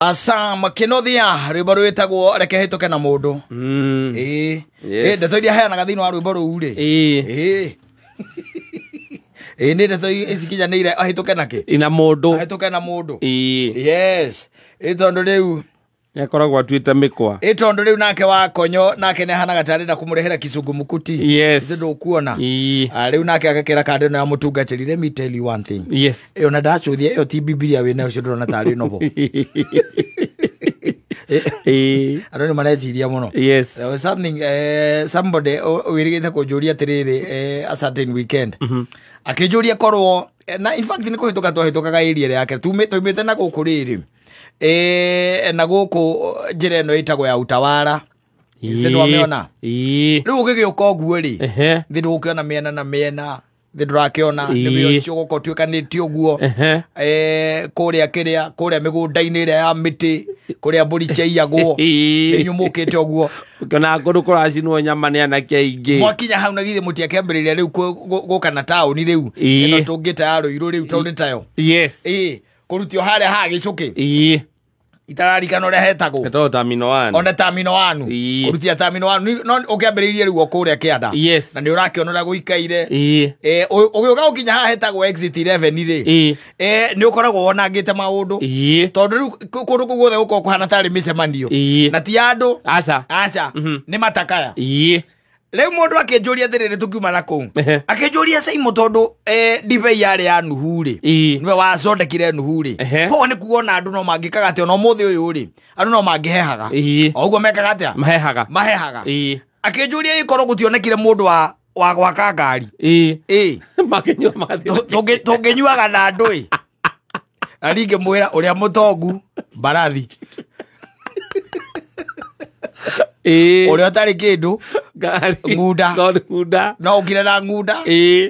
Asa makinothia rwimbo rwitagwo reke hituke na mundu. Ndeto iria heanaga thiini wa rwimbo ruu ri. Ni ndeto isikinyanĩire ahituke nake ina mundu ahituke na mundu. Yes. Itondo riu yakoragwo atuite mikwa. Itondo riu nake wa konyo nake ne hanaga tarenda kumurehera kizungu mukuti. Yes. Ndio kuona. Riu nake agakira kande na mutungatiri. Let me tell you one thing. Yes. Ona ndacuthia iyo ti Biblia wina ucio ndona tari novo. I don't know maneciria muno. Yes. There was something somebody wirigite kujuria tiriri a certain weekend. Akijuria korwo na in fact ni kuhituka twahitukaga area yake tumite na guku riri na guku njira eno itagwo ya Utawala. Sendo wameona riu ugigiuka oguo ri thiru ukiona miena na miena thiru rakiona nibio cio guko twikanite oguo kuria migunda-ini ria ya miti kuria mburi ciaiyagwo ninyumukite oguo kana ngoru kuracinwo nyama ni anake aingi mwakinya hau na githe muti akĩambĩrĩria riu guka na tauni riu ino tungita ya Ruiru riu tauni tayo. Yes. Kurutio haria ha gicuki itararikana uria hetagwo eto Terminal 1 ona Terminal 1 kurutia Terminal 1 no ukiambĩrĩirie riu kuria kianda. Yes. Na ni urakiona uria guikaire ugiuka ukinya ha hetagwo exit 11 ri ni ukoragwo wonangite maundu tondu riu kundu kuguothe guko kuhana tari micemanio na ti andu aca ni matakaya. Leo mundu akinjuria thiriri tukiuma na kuu akinjuria Saimo tondu ndibei yari ya nuhu ri niwe wacondekire nuhu ri ko ni kuona andu no mangikaga ati ona muthi uyu ri andu no mangihehaga oguo mekaga atia mahehaga akinjuria ikorwo gutionekire mundu wa gwaka ngari makinyua magathi tunginyuaga na andu aringe mwira uria mutongu Mbarathi uria tari kindu ngunda no ukire na ngunda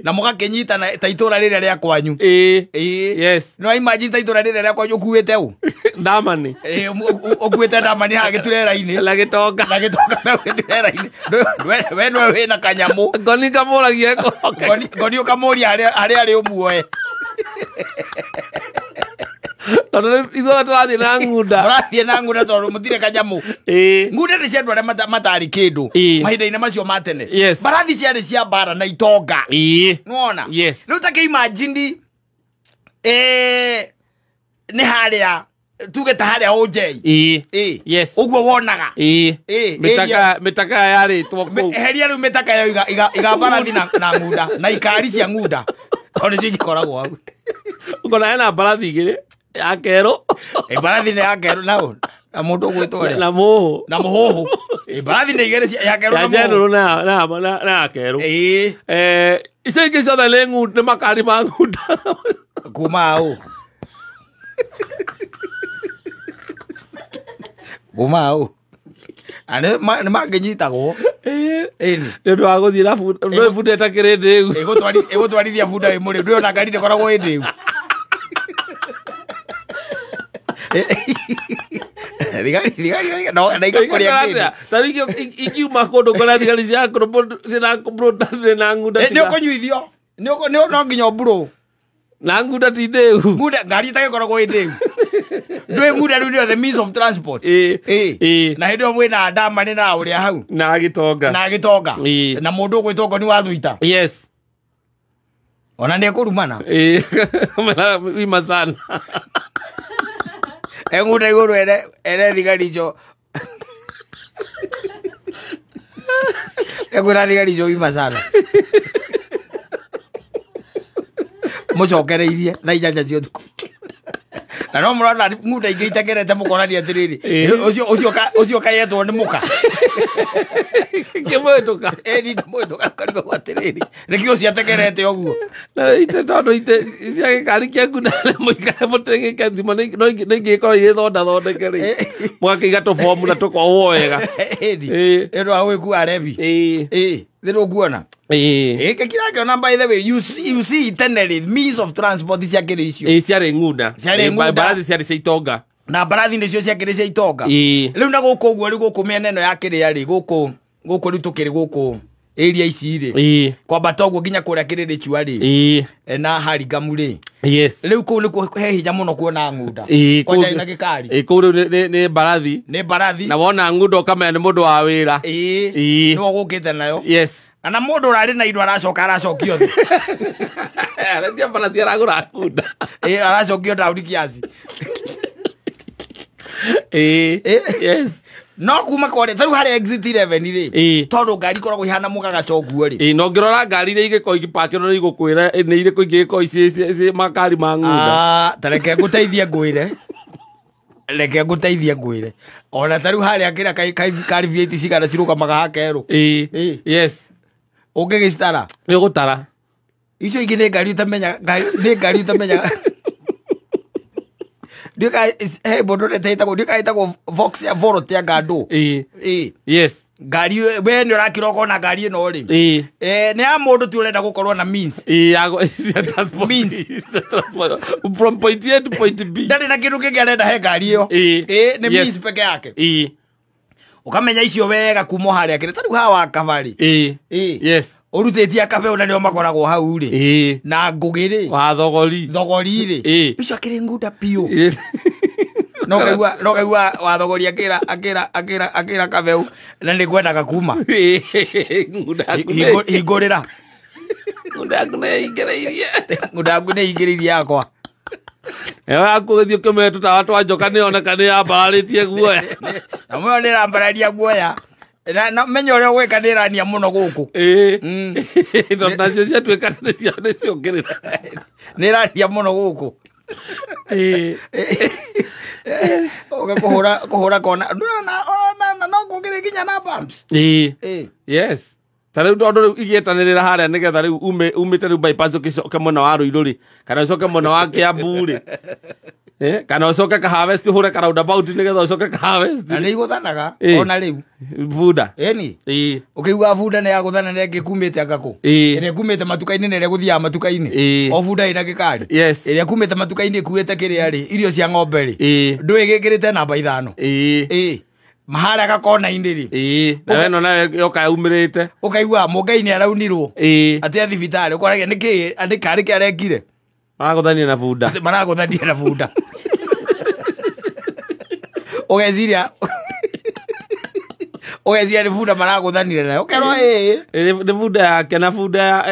na mugakinyita na taitura riria ria kwanyu. Yes. No imagine taitura riria ria kwanyu kuite u ndamani ukuite ndamani ha giturera-ini la gitonga na giturera-ini we no we na kanyamu ngoni kamuragie ngoni ukamuria aria ari umuoe Tondu ithuothe turathie na ngunda tondu mutire kanyamu ngunda ni cia andu aria matari kindu mahinda-ini macio ma tene. Mbarathi ciarĩ cia mbara na itonga nuona riu take imagine ni haria tuge ta haria ojei uguo wonaga mitaka yari twoko heria riu mitaka yo iga Mbarathi na ngunda na ikari cia ngunda tondu cingikoragwo hau ukona hena Mbarathi igiri ya kero Mbarathi ni ya kero na mundu gwitwo ri na muhu Mbarathi ni igiri ya kero na muhu na kero icio ingĩ ciothe nĩ ng'unda nĩ makari ma ng'unda kuma au ane nĩ mangĩnyitagwo nĩ ũndũ wa gũthiĩ na bunda ĩtakĩrĩ ndĩu ĩgũtwarithia bunda ĩ mũrĩu ndĩrona ngari ndĩkoragwo ĩ ndĩu na igakuria kĩndũ tarĩngĩ ingiuma kũndũ kũrĩa thigari cirakũrũ na ng'unda nĩ ũkũnyuithio no nginya ũmbũrũ na ng'unda ti ndĩu ng'unda ngari ĩtagĩkoragwo ĩ ndĩu ndũĩ ng'unda rĩu nĩyo the means of transport na hĩndĩ ĩyo mwĩna ndamani na ũrĩa hau na gĩtonga na mũndũ ũgwĩtwo Ngoni wa Thũita ona nĩ ekũrumana wima sana ng'unda igũrũ ere thigari icio ekwĩra thigari icio wima sana mucokereirie thaa 8 cia ũtukũ na no mũrona ng'unda ingĩ itegerete mũkonania atĩrĩrĩ ũcio kayetwo nĩ mũka kĩmũhĩtũka mũhĩtũka karigwo atĩrĩrĩ nĩkĩo ciategerete ũguo na ite tondu ite cia gĩkari kĩa ng'unda mũikare mũtĩgĩke thimo no ingĩkorwo igĩthondeke rĩ mũgakĩiga tũbomu na tũkohwo wega nĩũndũ wa gwĩkua rebi thiru nguona kĩrakĩona by the way you see tenere means of transport ciakĩrĩ icio ciarĩ ng'unda Mbarathi ciarĩ cia itonga na Mbarathi nĩcio ciakĩrĩ cia itonga rĩu na gũkũ ũguo rĩ gũkũ mĩena ĩno ya kĩrĩa rĩ gũkũ rĩu tũkĩrĩ gũkũ area ici rĩ kwambata ũguo nginya kũrĩa kĩrĩrĩ Chua rĩ na Haringamu rĩ Yes. Riu ku ni he hinya muno kuona ngunda. Koja ina gikari. Ku ni barathi. Ni barathi. Na wona ngunda ukamenya ni mundu wa wira. No gukite nayo. Yes. Ana mundu urari na indo aracokio thi. Ndio barathi aragura ngunda. Aracokio tauri kiasi. Yes. No kuma kore tharu hari exit 11 ri tondu ngari koragwo ihana mugaga choguo ri no ngirora ngari ri igiko igipake no igukwira ni iri ku igiko ici makari ma ngunda tareke guteithia ngwire reke guteithia ngwire ona tharu hari akira kari V8 cigana ciruka magaha keru yes ungigicitara ni gutara icio ingine ngari utamenya ni ngari utamenya Dika hey bodo teta ko dika ita ko Vox ya Voro tia gado. Yes. Gari we ni rakiroko na gari no ri. Ni a mundu ti urenda gukorwo na means. Ago transport means from point A to point B. Ndari na kindu kingi arenda he gari yo. Ni means peke yake. Ukamenya icio wega kumo haria kire tari hawa kabari. Yes. Urutetia kabe ona ni makoragwo hau ri. Na ngugiri. Wa thogori ri. Icio akire ngunda pio. No kaigua wa thogori akira kabeu na ni kwendaga kuma. Hingurira. Ngunda ngune ingiririe. Ngunda ngune ingiririe yakwa. Ewa akugithio kemetu ta watu ajoka ni onekane ya baritie guoya. Na mwe ni rambararia guoya. Na menyo rio gwekanirania muno guku. Ndo nacio cia twekana cio ngirira. Ni rania muno guku. Oga kuhura kona. No kugire kinya na bumps. Yes. Tare ndo igietanirira haria nigetha riu umite riu bypass ukicoke mona wa Ruiru kana ucoke mona wa Kiambu kana ucoke ka harvest hure ka roundabout nigetha ucoke ka harvest na ni guthanaga ona riu buda ni ukiuga buda ni ya guthana ni ngikumite agako ire kumite matuka-ini ni ire guthia matuka-ini o buda ina gikari ire kumite matuka-ini kuite kiria ri irio cia ng'ombe ri ndui gikirite namba 5 mahara ga kona indiri na no na yoka umirite ukaigua mugai ni araunirwo ati a thibitari ukoragia niki andikari ki arekire maraguthania na buda ugeziria ni buda maraguthanire nayo ukerwa ni buda yake na buda ya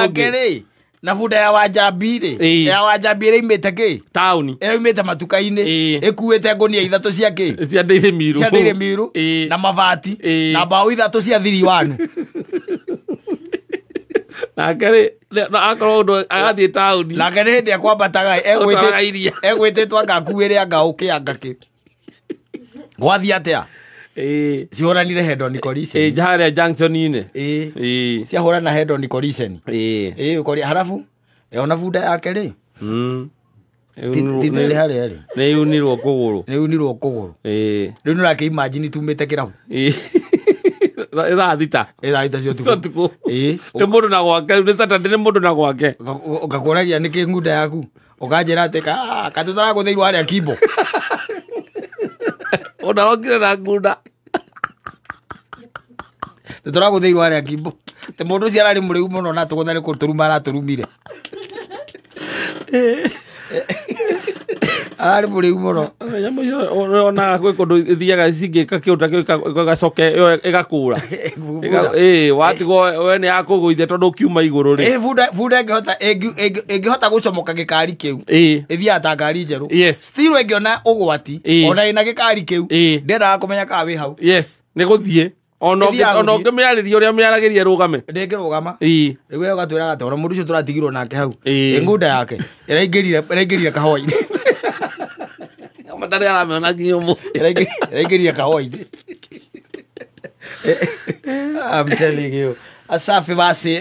yake ri na buda ya Wajambire ya Wajambire imete ki town imete matuka-ini ikuite ngonia 3 cia ki cia Ndeire Miru na mavati na mbao 3 cia thiriwanu na kare na akoro ndo agathie town na kare ndi akwambataga egwite twanga kuire anga ukianga ki gwathia atia cihoranire head on collision jaharia junction ine ciahorana head on collision ukori harafu ona buda yake ri titire haria ri ni unirwo kuguru riu nurake imagine tumite kirahu ira thita cio tuko ni mundu na gwake ni Saturday ni mundu na gwake ugakoragia niki ngunda yaku ukanjira atika katutara guthirwo haria Kimbo ona rokire na ngunda tutara guthirwo haria Kimbo te mundu cia arari muriu muno na tuguthare kuturuma na turumire ari muriu muno nyambo cio ona gwe kundu ithiaga cingika kiuta gacoke igakura watigo we ni akuguithia tondu kiuma iguru ri buda ingihota gucomoka gikari kiu ithia ta ngari njeru still engiona ugwati ona ina gikari kiu ndenda kumenya ka wi hau ni guthie ona ngimyariria uria myaragirie rugame ndingirugama riu we ugatwiraga tora mundu ucio turatigirwo nake hau ngunda yake iraingirire kahoi-ini mandari arameona ngiumu iraingirire kahoi-ini I'm telling you asafi basi